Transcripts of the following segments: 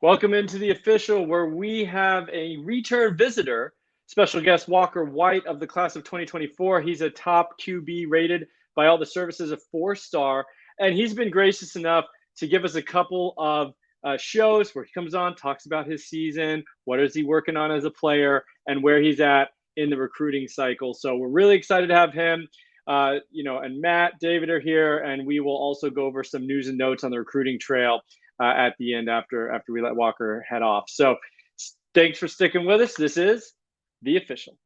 Welcome into the official, where we have a return visitor, special guest Walker White of the class of 2024. He's a top QB rated by all the services, a 4-star, and he's been gracious enough to give us a couple of shows where he comes on, talks about his season, what is he working on as a player, and where he's at in the recruiting cycle. So we're really excited to have him. And Matt, David are here, and we will also go over some news and notes on the recruiting trail at the end after we let Walker head off. So thanks for sticking with us. This is The Official.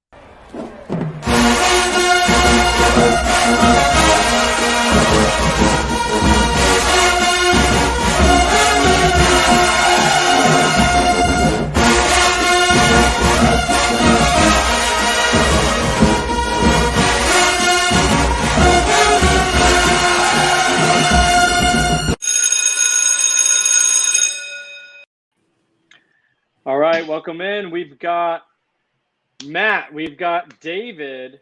All right, welcome in. We've got Matt, we've got David,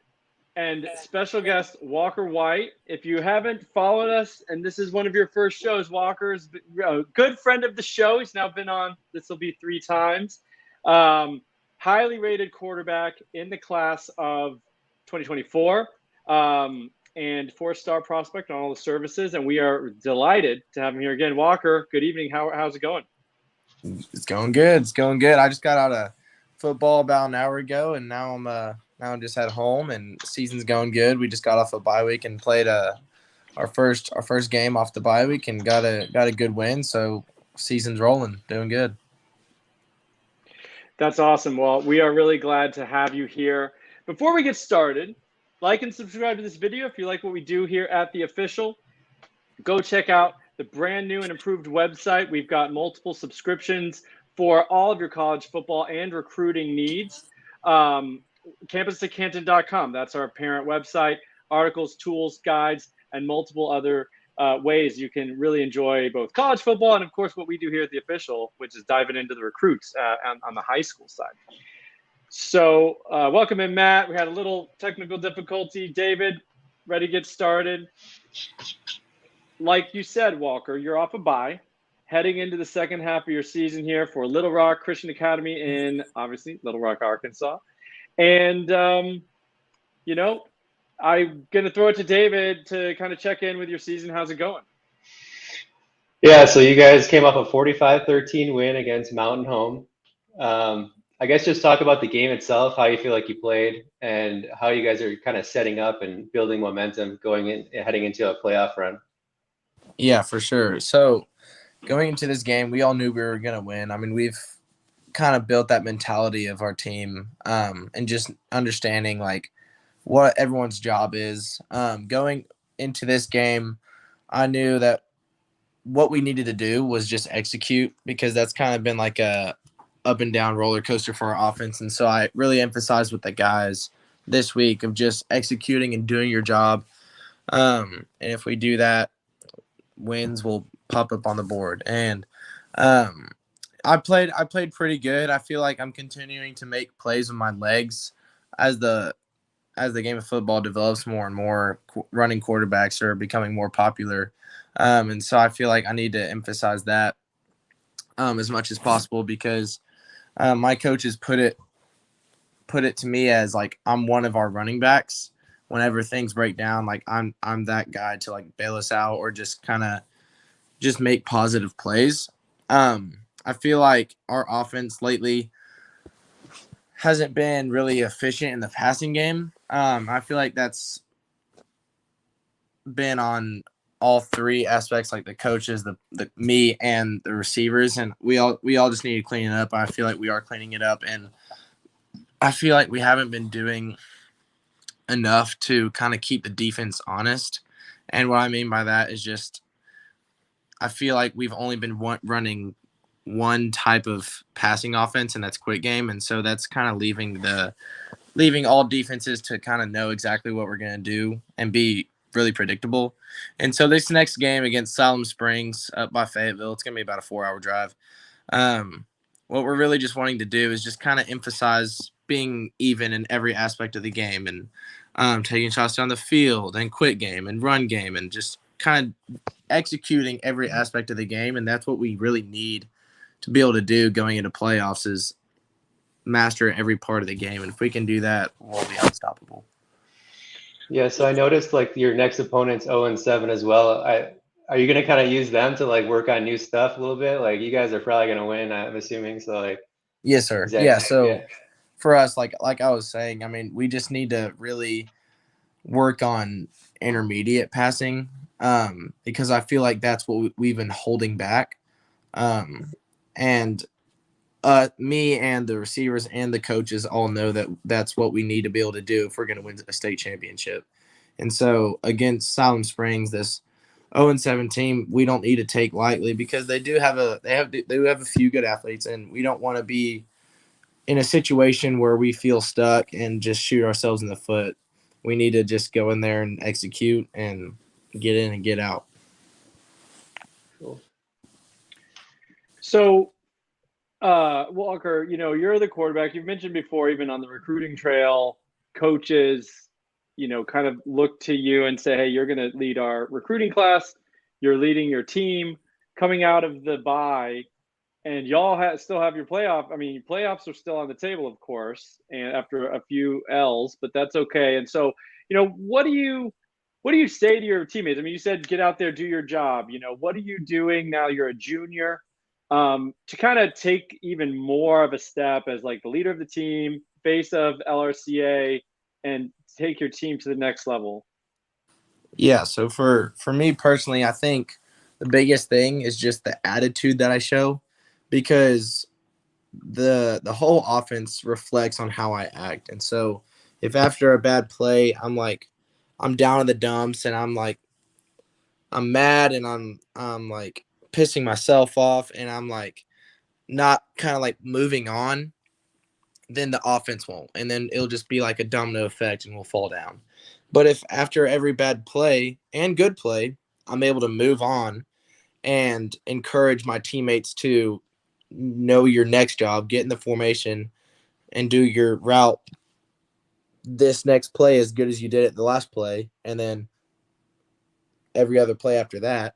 and special guest Walker White. If you haven't followed us, and this is one of your first shows, Walker's a good friend of the show. He's now been on, this will be 3 times. Highly rated quarterback in the class of 2024, and 4-star prospect on all the services. And we are delighted to have him here again. Walker, good evening. How's it going? It's going good. It's going good. I just got out of football about an hour ago, and now I'm just at home, and the season's going good. We just got off a bye week and played our first game off the bye week and got a good win. So season's rolling, doing good. That's awesome. Well, we are really glad to have you here. Before we get started, like and subscribe to this video if you like what we do here at The Official. Go check out the brand new and improved website. We've got multiple subscriptions for all of your college football and recruiting needs. Campus2Canton.com. That's our parent website. Articles, tools, guides, and multiple other ways you can really enjoy both college football and, of course, what we do here at The Official, which is diving into the recruits on the high school side. So welcome in, Matt. We had a little technical difficulty. David, ready to get started? Like you said, Walker, you're off a bye, heading into the second half of your season here for Little Rock Christian Academy in, obviously, Little Rock, Arkansas. And, I'm going to throw it to David to kind of check in with your season. How's it going? Yeah, so you guys came off a 45-13 win against Mountain Home. I guess just talk about the game itself, how you feel like you played, and how you guys are kind of setting up and building momentum heading into a playoff run. Yeah, for sure. So going into this game, we all knew we were going to win. I mean, we've kind of built that mentality of our team and just understanding like what everyone's job is. Going into this game, I knew that what we needed to do was just execute, because that's kind of been like a up and down roller coaster for our offense. And so I really emphasized with the guys this week of just executing and doing your job. And if we do that, wins will pop up on the board. And I played pretty good. I feel like I'm continuing to make plays with my legs as the game of football develops more and more. Running quarterbacks are becoming more popular, and so I feel like I need to emphasize that as much as possible, because my coaches put it to me as like I'm one of our running backs. Whenever things break down, like I'm that guy to like bail us out or just kind of just make positive plays. I feel like our offense lately hasn't been really efficient in the passing game. I feel like that's been on all 3 aspects, like the coaches, the me, and the receivers, and we all just need to clean it up. I feel like we are cleaning it up, and I feel like we haven't been doing enough to kind of keep the defense honest. And what I mean by that is just I feel like we've only been running one type of passing offense, and that's quick game. And so that's kind of leaving all defenses to kind of know exactly what we're going to do and be really predictable. And so this next game against Siloam Springs up by Fayetteville, it's going to be about a 4-hour drive. What we're really just wanting to do is just kind of emphasize being even in every aspect of the game, and taking shots down the field, and quick game and run game, and just kind of executing every aspect of the game. And that's what we really need to be able to do going into playoffs is master every part of the game. And if we can do that, we'll be unstoppable. Yeah, so I noticed like your next opponent's 0-7 as well. Are you gonna kind of use them to like work on new stuff a little bit? Like you guys are probably gonna win, I'm assuming. So like, Yes, sir. exactly. Yeah. So Yeah. for us, like I was saying, I mean, we just need to really work on intermediate passing, because I feel like that's what we've been holding back. And me and the receivers and the coaches all know that that's what we need to be able to do if we're going to win a state championship. And so against Silent Springs, this 0-7 team, we don't need to take lightly because they do have a few good athletes, and we don't want to be in a situation where we feel stuck and just shoot ourselves in the foot. We need to just go in there and execute and get in and get out. Cool. So, Walker, you're the quarterback. You've mentioned before, even on the recruiting trail, coaches, kind of look to you and say, hey, you're going to lead our recruiting class. You're leading your team coming out of the bye. And y'all still have your playoff. I mean, playoffs are still on the table, of course, and after a few L's, but that's okay. And so, what do you say to your teammates? I mean, you said get out there, do your job. What are you doing now? You're a junior, to kind of take even more of a step as like the leader of the team, face of LRCA, and take your team to the next level. Yeah. So for me personally, I think the biggest thing is just the attitude that I show, because the whole offense reflects on how I act. And so if after a bad play, I'm down in the dumps and I'm mad and I'm like pissing myself off and I'm like not kind of like moving on, then the offense won't. And then it'll just be like a domino effect and we'll fall down. But if after every bad play and good play, I'm able to move on and encourage my teammates to know your next job, get in the formation, and do your route this next play as good as you did it the last play, and then every other play after that.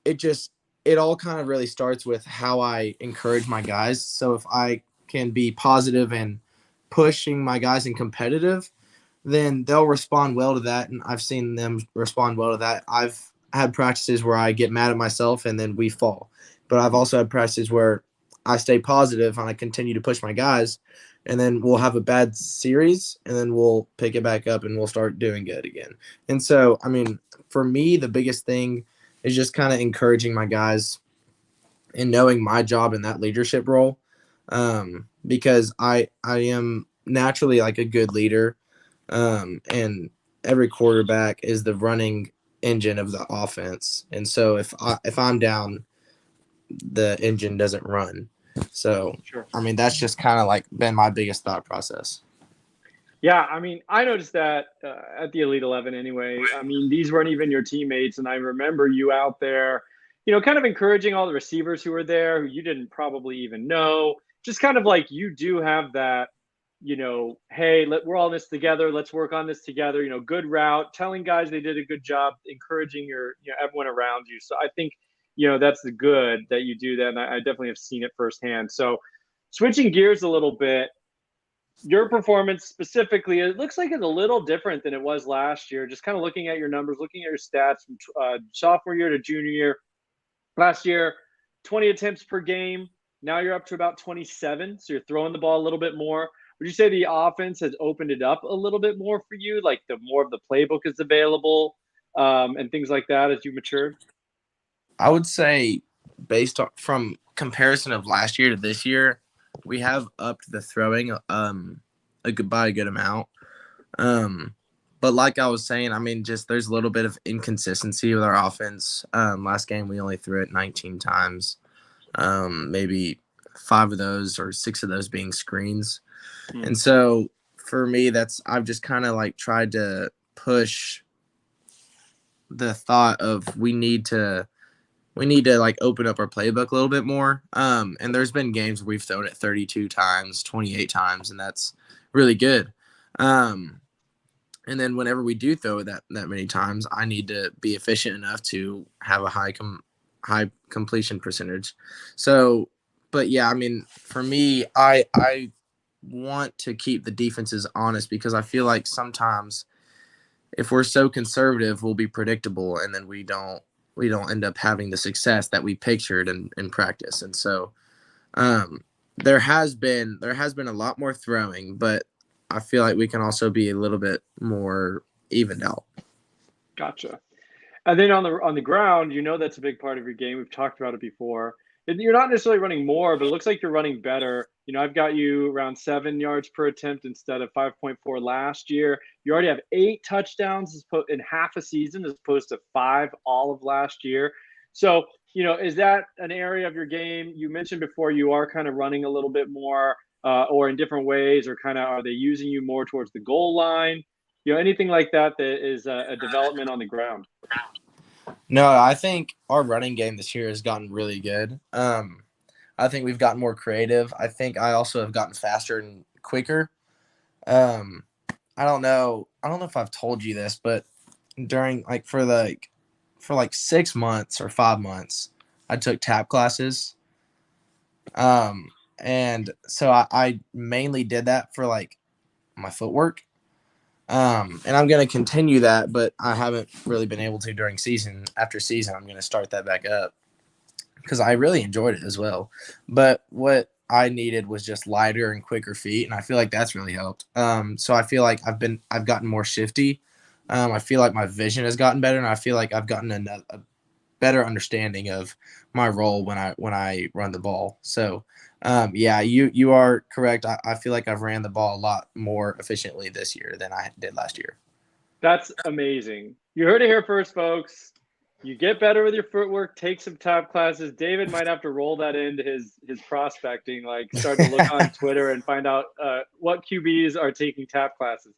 It all kind of really starts with how I encourage my guys. So if I can be positive and pushing my guys and competitive, then they'll respond well to that. And I've seen them respond well to that. I've had practices where I get mad at myself and then we fall. But I've also had practices where I stay positive and I continue to push my guys, and then we'll have a bad series and then we'll pick it back up and we'll start doing good again. And so, I mean, for me, the biggest thing is just kind of encouraging my guys and knowing my job in that leadership role, because I am naturally like a good leader, and every quarterback is the running engine of the offense. And so if I'm down, the engine doesn't run. So, Sure. I mean, that's just kind of like been my biggest thought process. Yeah, I mean, I noticed that at the Elite 11 anyway. I mean, these weren't even your teammates. And I remember you out there, kind of encouraging all the receivers who were there, who you didn't probably even know. Just kind of like you do have that, hey, we're all in this together. Let's work on this together. Good route, telling guys they did a good job, encouraging everyone around you. So I think, that's the good that you do that. And I definitely have seen it firsthand. So switching gears a little bit, your performance specifically, it looks like it's a little different than it was last year. Just kind of looking at your numbers, looking at your stats from sophomore year to junior year. Last year, 20 attempts per game. Now you're up to about 27. So you're throwing the ball a little bit more. Would you say the offense has opened it up a little bit more for you? Like the more of the playbook is available, and things like that as you matured? I would say based on from comparison of last year to this year, we have upped the throwing by a good amount. But like I was saying, I mean, just there's a little bit of inconsistency with our offense. Last game we only threw it 19 times, maybe 5 of those or 6 of those being screens. And so for me, I've just kind of like tried to push the thought of we need to like open up our playbook a little bit more. And there's been games where we've thrown it 32 times, 28 times, and that's really good. And then whenever we do throw it that many times, I need to be efficient enough to have a high high completion percentage. So, but yeah, I mean, for me, I want to keep the defenses honest because I feel like sometimes if we're so conservative, we'll be predictable, and then we don't end up having the success that we pictured in practice. And so there has been a lot more throwing, but I feel like we can also be a little bit more evened out. Gotcha. And then on the ground, that's a big part of your game. We've talked about it before. And you're not necessarily running more, but it looks like you're running better. I've got you around 7 yards per attempt instead of 5.4 last year. You already have 8 touchdowns in half a season as opposed to 5 all of last year. So, is that an area of your game? You mentioned before you are kind of running a little bit more or in different ways, or kind of are they using you more towards the goal line? Anything like that is a development on the ground. No, I think our running game this year has gotten really good. I think we've gotten more creative. I think I also have gotten faster and quicker. Um, I don't know if I've told you this, but during for 6 months or 5 months, I took tap classes. And so I mainly did that for my footwork. And I'm going to continue that, but I haven't really been able to during season after season. I'm going to start that back up because I really enjoyed it as well. But what I needed was just lighter and quicker feet, and I feel like that's really helped. So I feel like I've gotten more shifty. I feel like my vision has gotten better, and I feel like I've gotten a better understanding of my role when I run the ball. So yeah, you are correct. I feel like I've ran the ball a lot more efficiently this year than I did last year. That's amazing. You heard it here first, folks. You get better with your footwork, take some tap classes. David might have to roll that into his prospecting, start to look on Twitter and find out what QBs are taking tap classes.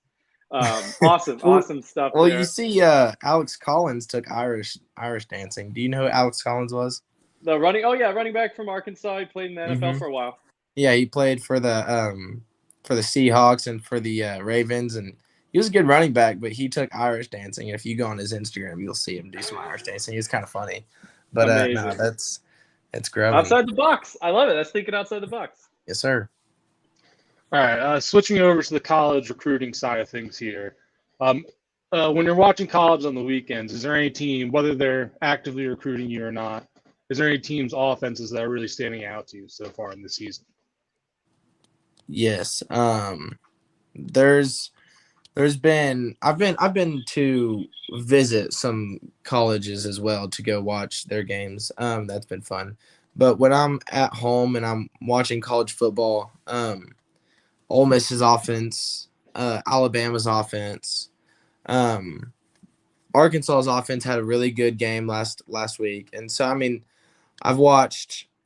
Awesome stuff Well, there. you see, Alex Collins took Irish dancing. Do you know who Alex Collins was? Running back from Arkansas. He played in the NFL for a while. Yeah, he played for the Seahawks and for the Ravens, and he was a good running back. But he took Irish dancing. If you go on his Instagram, you'll see him do some Irish dancing. It's kind of funny. But no, it's growing. Outside the box. I love it. That's thinking outside the box. Yes, sir. All right, switching over to the college recruiting side of things here. When you're watching college on the weekends, is there any team, whether they're actively recruiting you or not, is there any teams' offenses that are really standing out to you so far in the season? Yes. There's been I've been to visit some colleges as well to go watch their games. That's been fun. But when I'm at home and I'm watching college football, Ole Miss's offense, Alabama's offense, Arkansas's offense had a really good game last week. And so I mean, I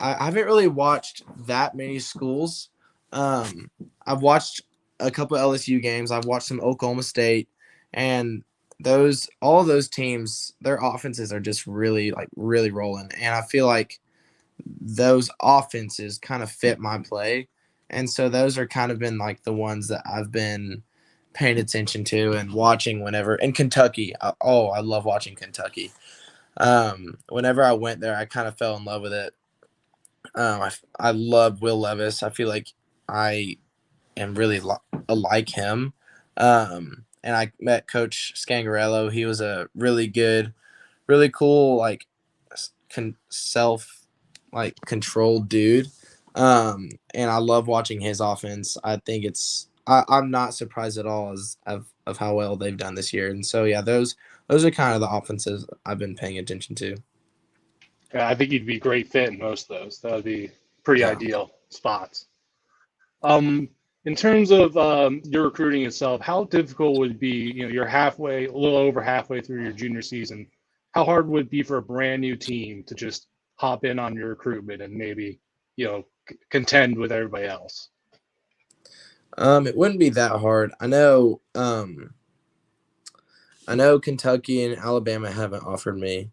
haven't really watched that many schools. I've watched a couple LSU games. I've watched some Oklahoma State, and all of those teams, their offenses are just really rolling. And I feel like those offenses kind of fit my play. And so those are kind of been the ones that I've been paying attention to and watching whenever. And Kentucky, I love watching Kentucky. Whenever I went there, I kind of fell in love with it. I love Will Levis. I feel like I am really like him. And I met Coach Scangarello. He was a really good, really cool, controlled dude. And I love watching his offense. I think I'm not surprised at all of how well they've done this year. And so, yeah, those are kind of the offenses I've been paying attention to. Yeah, I think you'd be a great fit in most of those. That would be pretty ideal spots. In terms of your recruiting itself, how difficult would it be? You're a little over halfway through your junior season. How hard would it be for a brand new team to just hop in on your recruitment and maybe, contend with everybody else? It wouldn't be that hard. I know Kentucky and Alabama haven't offered me,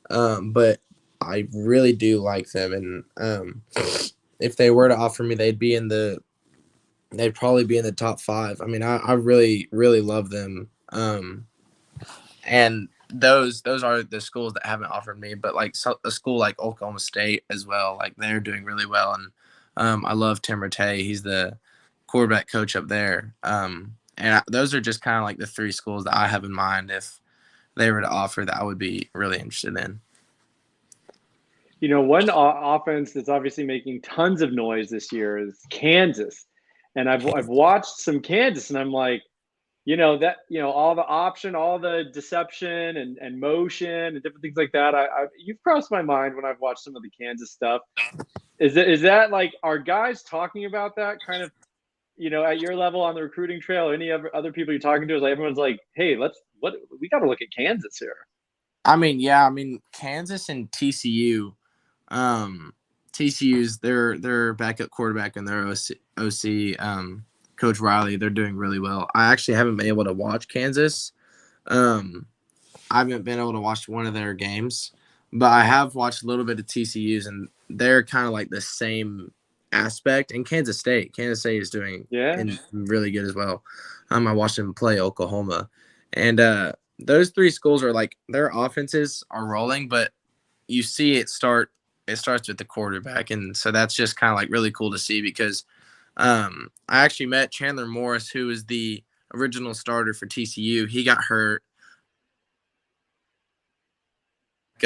but I really do like them, and if they were to offer me, they'd probably be in the top 5. I mean, I really, really love them, and those are the schools that haven't offered me, but like a school like Oklahoma State as well, like they're doing really well. And I love Tim Rattay. He's the quarterback coach up there. Those are just kind of like the three schools that I have in mind if they were to offer that I would be really interested in. One offense that's obviously making tons of noise this year is Kansas. And I've watched some Kansas, and I'm like, all the option, all the deception and motion and different things like that. You've crossed my mind when I've watched some of the Kansas stuff. Is that like, are guys talking about that kind of, at your level on the recruiting trail, or any other people you're talking to? Is like everyone's like, hey, we got to look at Kansas here. I mean, Kansas and TCU. TCU's their backup quarterback and their OC Coach Riley, they're doing really well. I actually haven't been able to watch Kansas. I haven't been able to watch one of their games, but I have watched a little bit of TCU's, and they're kind of like the same aspect. And Kansas State is doing really good as well. I watched them play Oklahoma, and those three schools are like, their offenses are rolling, but you see it starts with the quarterback, and so that's just kind of like really cool to see because I actually met Chandler Morris, who is the original starter for TCU. He got hurt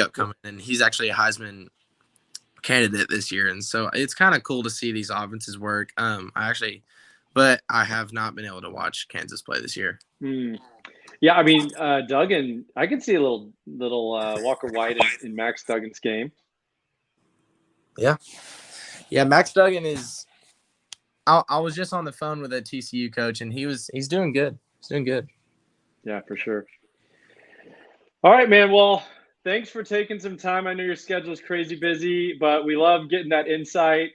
upcoming, and he's actually a Heisman candidate this year, and so it's kind of cool to see these offenses work. But I have not been able to watch Kansas play this year. Yeah, I mean, Duggan, I can see a little Walker White in Max Duggan's game. Yeah, Max Duggan is. I was just on the phone with a TCU coach, and he's doing good. He's doing good. Yeah, for sure. All right, man. Well, thanks for taking some time. I know your schedule is crazy busy, but we love getting that insight.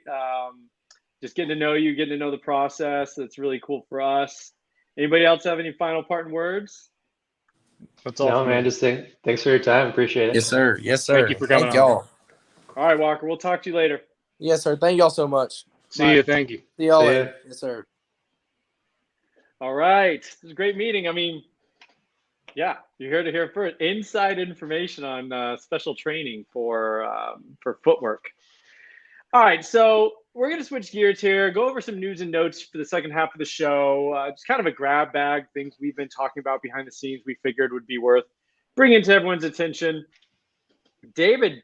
Just getting to know you, getting to know the process. That's really cool for us. Anybody else have any final parting words? That's all. No, man. Just thanks for your time. Appreciate it. Yes, sir. Yes, sir. Thank you for coming on. Y'all. All right, Walker. We'll talk to you later. Yes, sir. Thank y'all so much. See you. Thank you. See y'all later. Yes, sir. All right. It was a great meeting. I mean, yeah, you're here to hear first inside information on special training for footwork. All right, so we're going to switch gears here, go over some news and notes for the second half of the show. Just kind of a grab bag, things we've been talking about behind the scenes we figured would be worth bringing to everyone's attention. David,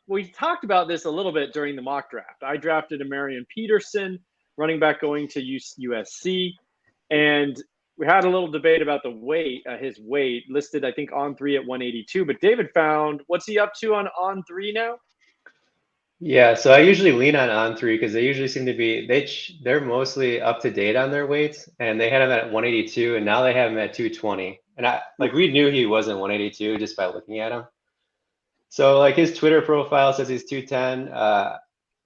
we talked about this a little bit during the mock draft. I drafted a Marion Peterson, running back going to USC, and we had a little debate about the weight, his weight listed, I think, on 3 at 182. But David found, what's he up to on 3 now? Yeah, so I usually lean on 3 because they usually seem to be they're mostly up to date on their weights, and they had him at 182, and now they have him at 220. And we knew he wasn't 182 just by looking at him. So like his Twitter profile says he's 210. I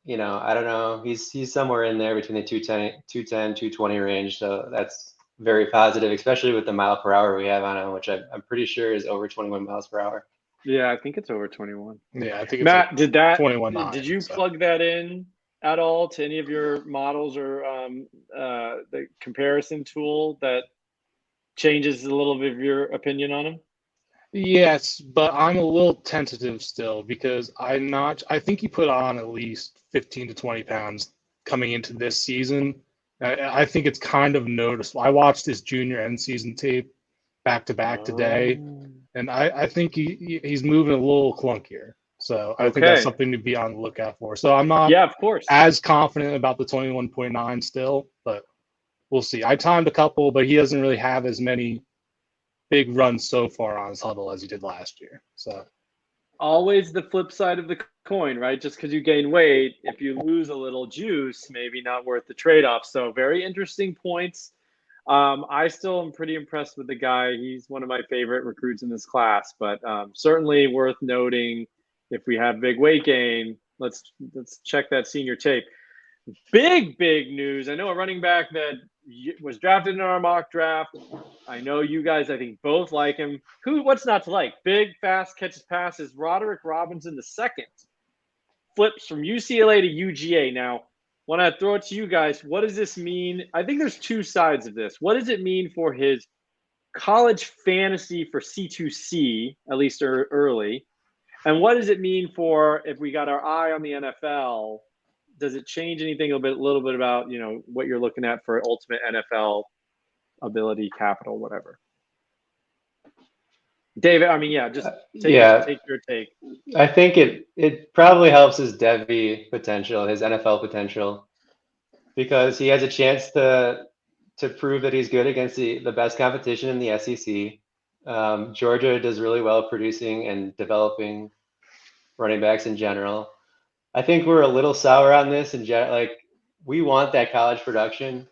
don't know. He's somewhere in there between the 210, 220 range. So that's very positive, especially with the mile per hour we have on him, which I'm pretty sure is over 21 miles per hour. Yeah, I think it's over 21. Yeah, I think it's Matt, like 21. Did you plug that in at all to any of your models or the comparison tool that changes a little bit of your opinion on him? Yes, but I'm a little tentative still because I think he put on at least 15 to 20 pounds coming into this season. I think it's kind of noticeable. I watched his junior end season tape back to back today, and I think he's moving a little clunkier. So I think that's something to be on the lookout for. So I'm not of course, as confident about the 21.9 still, but we'll see. I timed a couple, but he doesn't really have as many big runs so far on his huddle as he did last year. So always the flip side of the coin, right? Just because you gain weight, if you lose a little juice, maybe not worth the trade-off. So very interesting points. I still am pretty impressed with the guy. He's one of my favorite recruits in this class, but certainly worth noting if we have big weight gain, let's check that senior tape. Big news. I know a running back that was drafted in our mock draft. I know you guys, I think, both like him. What's not to like? Big, fast, catches passes. Roderick Robinson II flips from UCLA to UGA. Now, when I throw it to you guys, what does this mean? I think there's two sides of this. What does it mean for his college fantasy for C2C, at least early? And what does it mean for if we got our eye on the NFL? Does it change anything a little bit about, what you're looking at for ultimate NFL ability, capital, whatever? David, I mean, yeah, just take your take. I think it probably helps his Devy potential, his NFL potential, because he has a chance to prove that he's good against the best competition in the SEC. Georgia does really well producing and developing running backs in general. I think we're a little sour on this, and like we want that college production,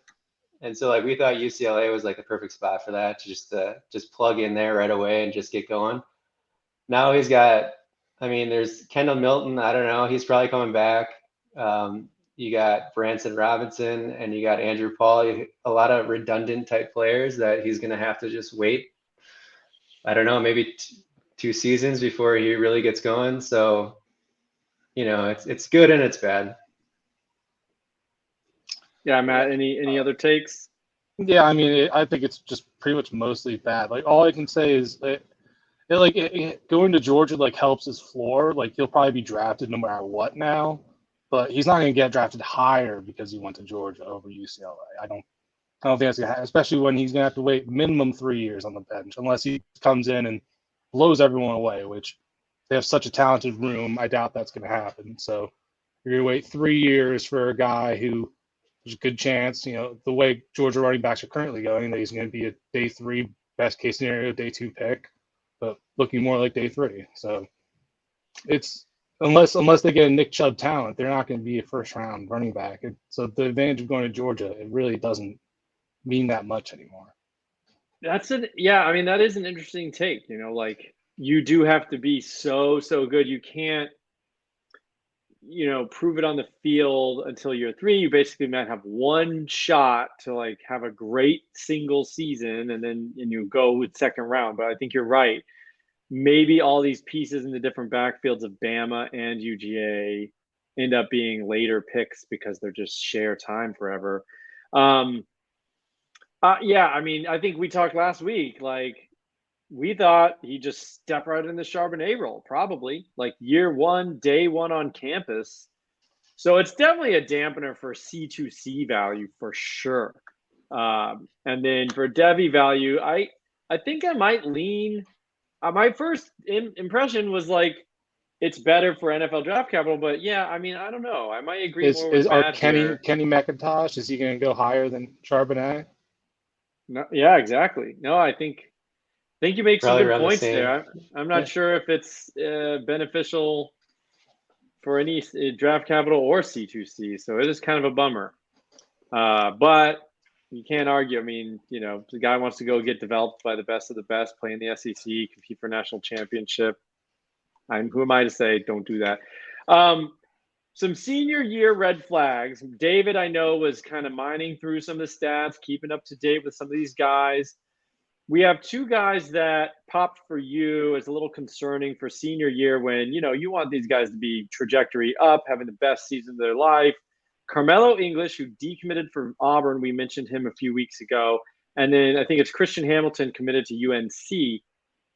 and so like we thought UCLA was like the perfect spot for that, to just plug in there right away and just get going. Now he's got, I mean, there's Kendall Milton. I don't know. He's probably coming back. You got Branson Robinson and you got Andrew Paul. A lot of redundant type players that he's going to have to just wait. I don't know, maybe 2 seasons before he really gets going. So, it's good and it's bad. Yeah, Matt, any other takes? Yeah, I mean, I think it's just pretty much mostly bad. Like, all I can say is going to Georgia helps his floor. Like, he'll probably be drafted no matter what now, but he's not going to get drafted higher because he went to Georgia over UCLA. I don't think that's going to happen, especially when he's going to have to wait minimum 3 years on the bench, unless he comes in and blows everyone away, which they have such a talented room. I doubt that's going to happen. So you're going to wait 3 years for a guy who there's a good chance, the way Georgia running backs are currently going, that he's going to be a day 3, best case scenario, day 2 pick, but looking more like day 3. So it's unless they get a Nick Chubb talent, they're not going to be a first round running back. So the advantage of going to Georgia, it really doesn't mean that much anymore. I mean, that is an interesting take. You do have to be so good. You can't, prove it on the field until year 3. You basically might have one shot to have a great single season, and you go with second round. But I think you're right. Maybe all these pieces in the different backfields of Bama and UGA end up being later picks because they're just share time forever. Yeah, I mean, I think we talked last week, we thought he'd just step right in the Charbonnet role, probably year 1, day 1 on campus. So it's definitely a dampener for C2C value for sure. And then for Devy value, I think I might lean. My first impression was it's better for NFL draft capital, but yeah, I mean, I don't know. I might agree more with Matt here. Kenny McIntosh, is he going to go higher than Charbonnet? No, yeah, exactly. No, I think you make some good points there. I'm not sure if it's beneficial for any draft capital or C2C, so it is kind of a bummer. But you can't argue. I mean, the guy wants to go get developed by the best of the best, play in the SEC, compete for a national championship. Who am I to say don't do that? Some senior year red flags. David, I know, was kind of mining through some of the stats, keeping up to date with some of these guys. We have 2 guys that popped for you as a little concerning for senior year when, you want these guys to be trajectory up, having the best season of their life. Carmelo English, who decommitted from Auburn, we mentioned him a few weeks ago. And then I think it's Christian Hamilton committed to UNC.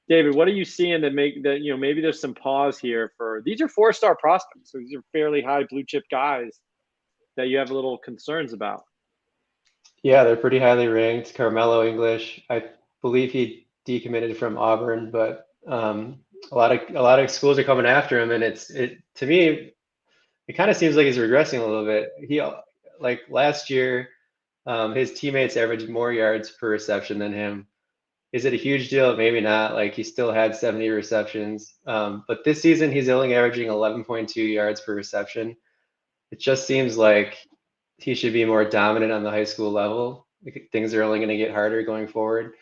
David, what are you seeing that maybe there's some pause here for these are 4-star prospects. So these are fairly high blue chip guys that you have a little concerns about. Yeah, they're pretty highly ranked. Carmelo English, I believe he decommitted from Auburn, but a lot of schools are coming after him, and to me, it kind of seems like he's regressing a little bit. He last year, his teammates averaged more yards per reception than him. Is it a huge deal? Maybe not. He still had 70 receptions, but this season he's only averaging 11.2 yards per reception. It just seems like he should be more dominant on the high school level. Things are only going to get harder going forward.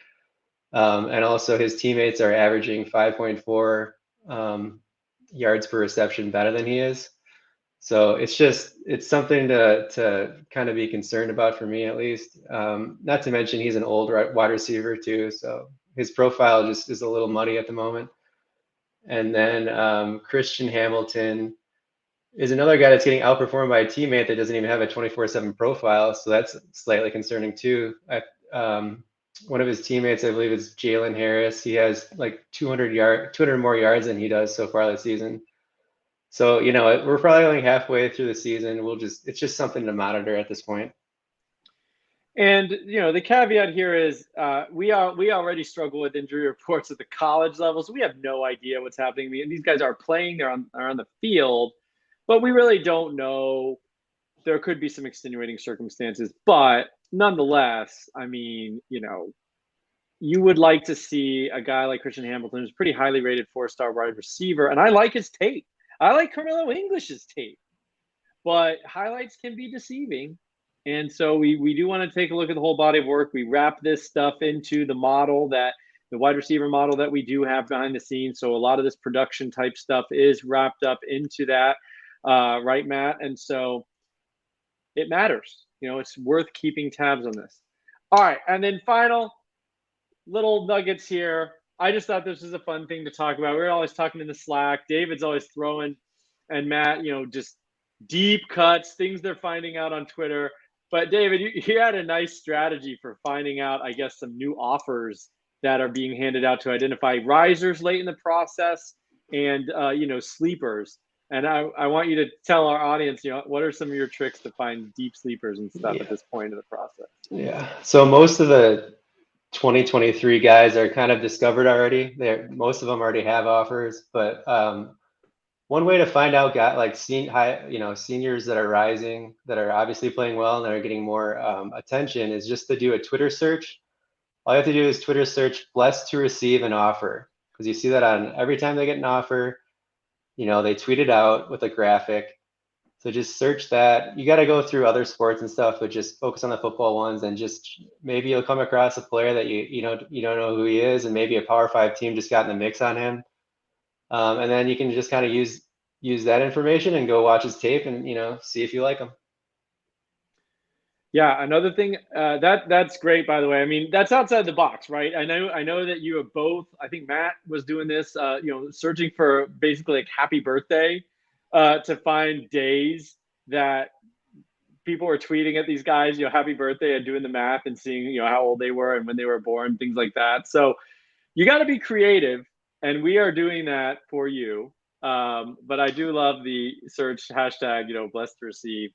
And also his teammates are averaging 5.4 yards per reception better than he is. So it's something to kind of be concerned about for me, at least. Not to mention he's an old wide receiver too, so his profile just is a little muddy at the moment. And then Christian Hamilton is another guy that's getting outperformed by a teammate that doesn't even have a 24/7 profile, so that's slightly concerning too. one of his teammates, I believe it's Jalen Harris. He has like 200 more yards than he does so far this season. So, we're probably only halfway through the season. It's just something to monitor at this point. And the caveat here is we already struggle with injury reports at the college level, so we have no idea what's happening. These guys are playing; they're on the field, but we really don't know. There could be some extenuating circumstances, but nonetheless, I mean, you would like to see a guy like Christian Hamilton, who's a pretty highly rated 4-star wide receiver, and I like his tape. I like Carmelo English's tape, but highlights can be deceiving. And so we do want to take a look at the whole body of work. We wrap this stuff into the wide receiver model that we do have behind the scenes. So a lot of this production type stuff is wrapped up into that, right, Matt? And so it matters. It's worth keeping tabs on this. All right, and then final little nuggets here. I just thought this was a fun thing to talk about. We're always talking in the Slack. David's always throwing, and Matt, just deep cuts, things they're finding out on Twitter. But David, you had a nice strategy for finding out, I guess, some new offers that are being handed out to identify risers late in the process and, sleepers. And I want you to tell our audience, what are some of your tricks to find deep sleepers and stuff at this point in the process? Yeah. So most of the 2023 guys are kind of discovered already. Most of them already have offers, but one way to find out seniors that are rising, that are obviously playing well and that are getting more attention is just to do a Twitter search. All you have to do is Twitter search "blessed to receive an offer," because you see that on every time they get an offer, they tweet it out with a graphic. So just search that. You got to go through other sports and stuff, but just focus on the football ones, and just maybe you'll come across a player that you don't know who he is, and maybe a Power 5 team just got in the mix on him. And then you can just kind of use that information and go watch his tape and see if you like him. Yeah, another thing that's great, by the way. I mean, that's outside the box, right? I know that you have both. I think Matt was doing this, searching for basically like happy birthday to find days that people were tweeting at these guys, happy birthday, and doing the math and seeing, how old they were and when they were born, things like that. So you got to be creative, and we are doing that for you. But I do love the search hashtag, blessed to receive.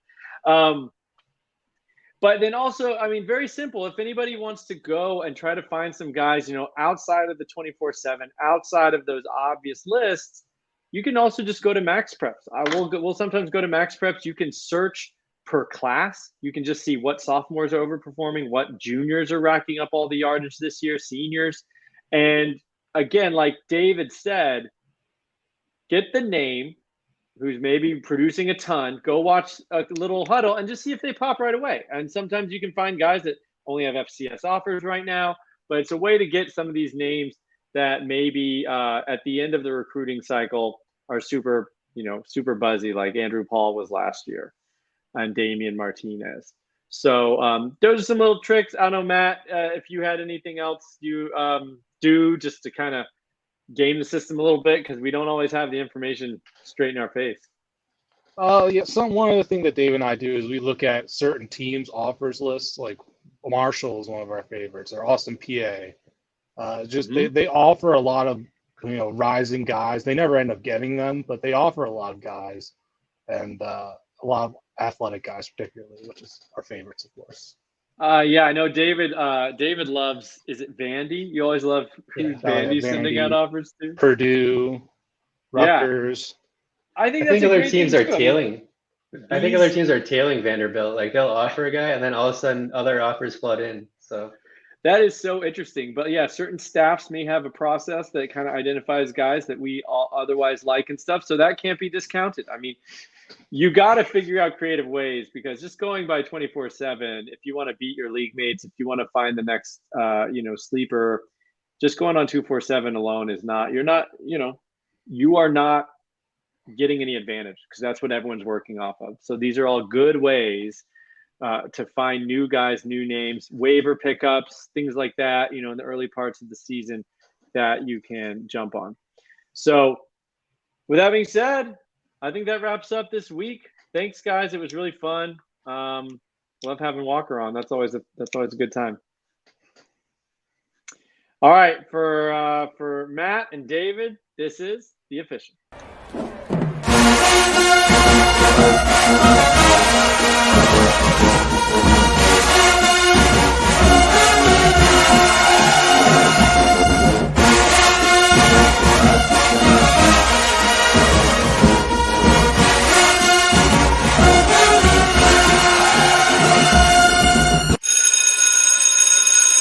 But then also, I mean, very simple. If anybody wants to go and try to find some guys, outside of the 24/7, outside of those obvious lists, you can also just go to Max Preps. We'll sometimes go to Max Preps. You can search per class. You can just see what sophomores are overperforming, what juniors are racking up all the yardage this year, seniors. And again, like David said, get the name, who's maybe producing a ton, go watch a little huddle and just see if they pop right away. And sometimes you can find guys that only have FCS offers right now, but it's a way to get some of these names that maybe at the end of the recruiting cycle are super buzzy, like Andrew Paul was last year and Damian Martinez. So those are some little tricks. I don't know, Matt, if you had anything else you do just to kind of game the system a little bit, because we don't always have the information straight in our face. Yeah. One other thing that Dave and I do is we look at certain teams' offers lists. Like Marshall is one of our favorites, or Austin, PA. They offer a lot of rising guys. They never end up getting them, but they offer a lot of guys, and a lot of athletic guys, particularly, which is our favorites, of course. Yeah, I know David. David loves. Is it Vandy? You always love who Vandy's sending out offers to. Purdue, Rutgers. Yeah. I think other teams are tailing. I think other teams are tailing Vanderbilt. Like they'll offer a guy, and then all of a sudden, other offers flood in. So that is so interesting. But yeah, certain staffs may have a process that kind of identifies guys that we all otherwise like and stuff. So that can't be discounted. I mean, you got to figure out creative ways, because just going by 24/7, if you want to beat your league mates, if you want to find the next, sleeper, just going on 247 alone is not. You are not getting any advantage, because that's what everyone's working off of. So these are all good ways to find new guys, new names, waiver pickups, things like that. In the early parts of the season that you can jump on. So with that being said, I think that wraps up this week. Thanks, guys. It was really fun. Love having Walker on. That's always a good time. All right, for Matt and David, this is the official.